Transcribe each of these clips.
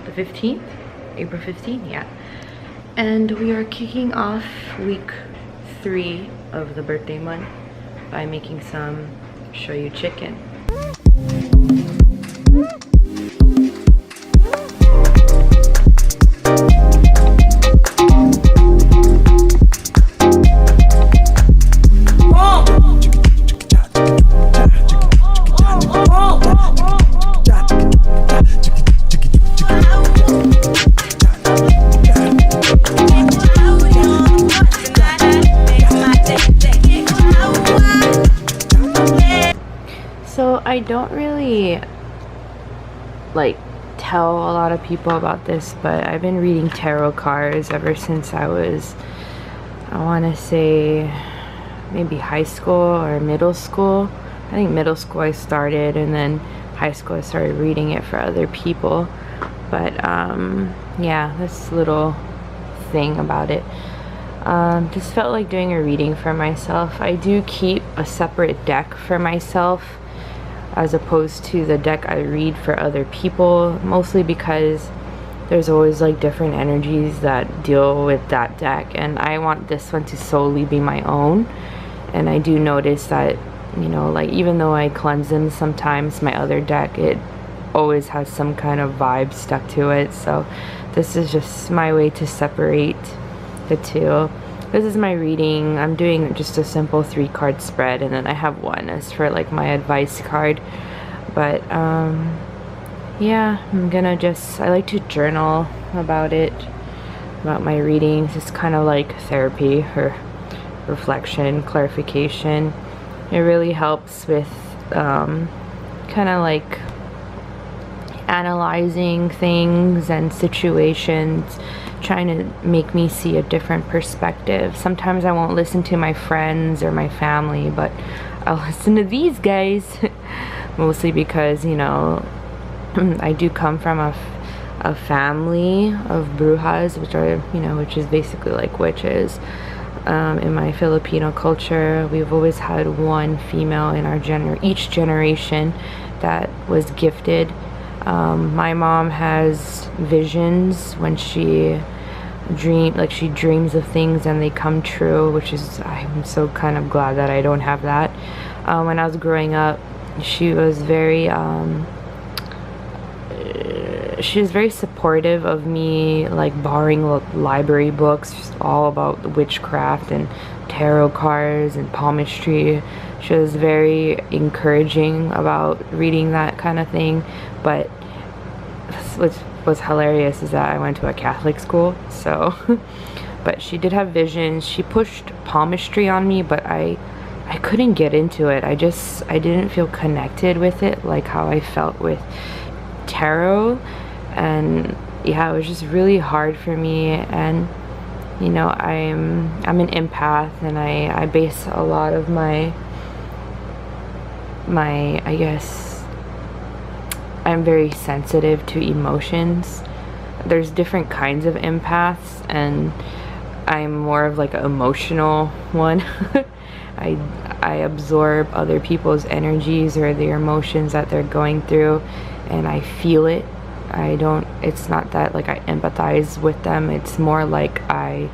the 15th, April 15th, yeah. And we are kicking off week 3 of the birthday month by making some shoyu chicken. So I don't really like tell a lot of people about this, but I've been reading tarot cards ever since I was, I want to say maybe high school or middle school. I think middle school I started, and then high school I started reading it for other people. But yeah, this little thing about it. Just felt like doing a reading for myself. I do keep a separate deck for myself as opposed to the deck I read for other people, mostly because there's always like different energies that deal with that deck, and I want this one to solely be my own. And I do notice that, you know, like even though I cleanse them sometimes, my other deck, it always has some kind of vibe stuck to it. So this is just my way to separate the two. This is my reading. I'm doing just a simple 3-card spread, and then I have one as for like my advice card. But yeah, I'm gonna just, I like to journal about it, about my readings. It's kind of like therapy or reflection, clarification. It really helps with kind of like analyzing things and situations, trying to make me see a different perspective. Sometimes I won't listen to my friends or my family, but I'll listen to these guys mostly because, you know, I do come from a family of brujas, which are, you know, which is basically like witches. In my Filipino culture, we've always had one female in our each generation that was gifted. My mom has visions when she dreams of things and they come true, which is, I'm so kind of glad that I don't have that. When I was growing up, she was very supportive of me, like borrowing library books all about witchcraft and tarot cards and palmistry. She was very encouraging about reading that kind of thing. But what was hilarious is that I went to a Catholic school, so but she did have visions. She pushed palmistry on me, but I couldn't get into it. I didn't feel connected with it like how I felt with tarot. And yeah, it was just really hard for me. And you know, I'm an empath, and I base a lot of my I guess I'm very sensitive to emotions. There's different kinds of empaths, and I'm more of like an emotional one. I absorb other people's energies or their emotions that they're going through, and I feel it. It's not that like I empathize with them, it's more like I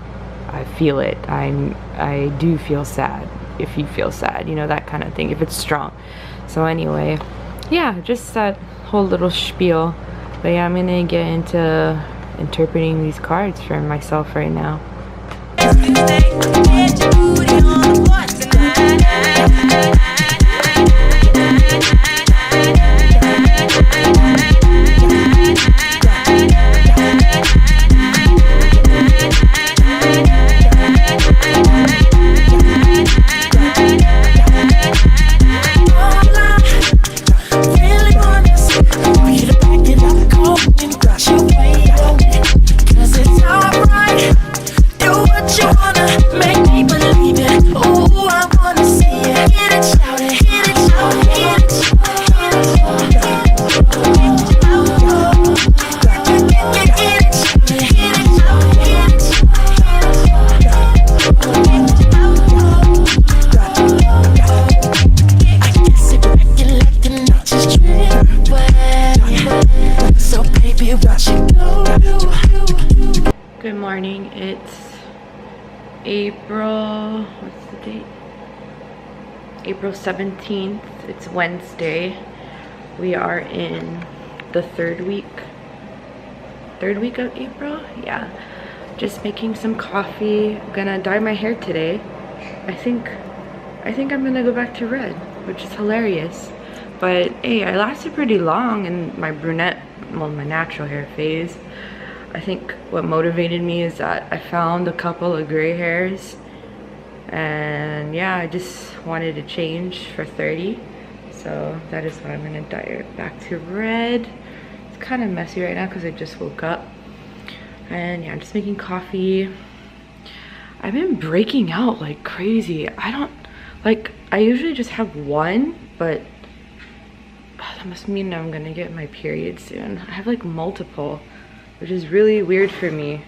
feel it. I do feel sad if you feel sad, you know, that kind of thing, if it's strong. So anyway, yeah, just that whole little spiel. But yeah, I'm gonna get into interpreting these cards for myself right now. Make me believe it. Ooh, I wanna see it. Get a Good morning. It's April, what's the date? April 17th. It's Wednesday. We are in the third week of April. Yeah, just making some coffee. I'm gonna dye my hair today. I think I'm gonna go back to red, which is hilarious. But hey, I lasted pretty long in my brunette, well, my natural hair phase. I think what motivated me is that I found a couple of gray hairs, and yeah, I just wanted to change for 30. So that is why I'm gonna dye it back to red. It's kind of messy right now because I just woke up. And yeah, I'm just making coffee. I've been breaking out like crazy. I usually just have one, but that must mean I'm gonna get my period soon. I have like multiple, which is really weird for me.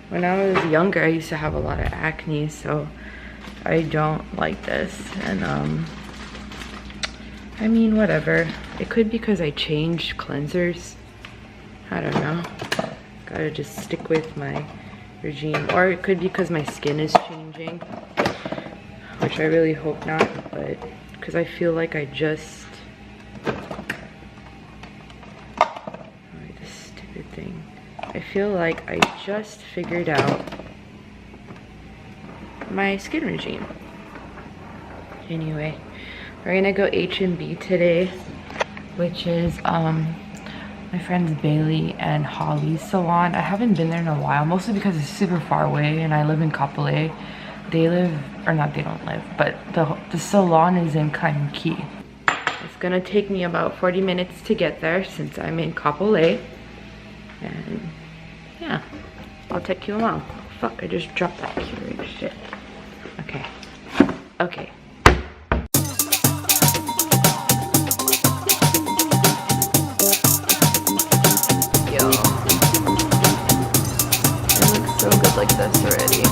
When I was younger, I used to have a lot of acne, so I don't like this. And I mean, whatever. It could be because I changed cleansers. I don't know. Gotta just stick with my regime. Or it could be because my skin is changing, which I really hope not, but because I feel like I just... this stupid thing. I feel like I just figured out my skin regime. Anyway, we're gonna go H&B today, which is my friends Bailey and Holly's salon. I haven't been there in a while, mostly because it's super far away and I live in Kapolei. They live, or not, they don't live, but the salon is in Kanki. It's gonna take me about 40 minutes to get there since I'm in Kapolei. And yeah, I'll take you along. Fuck, I just dropped that Keurig shit. Okay. Okay. Yo. It looks so good like this already.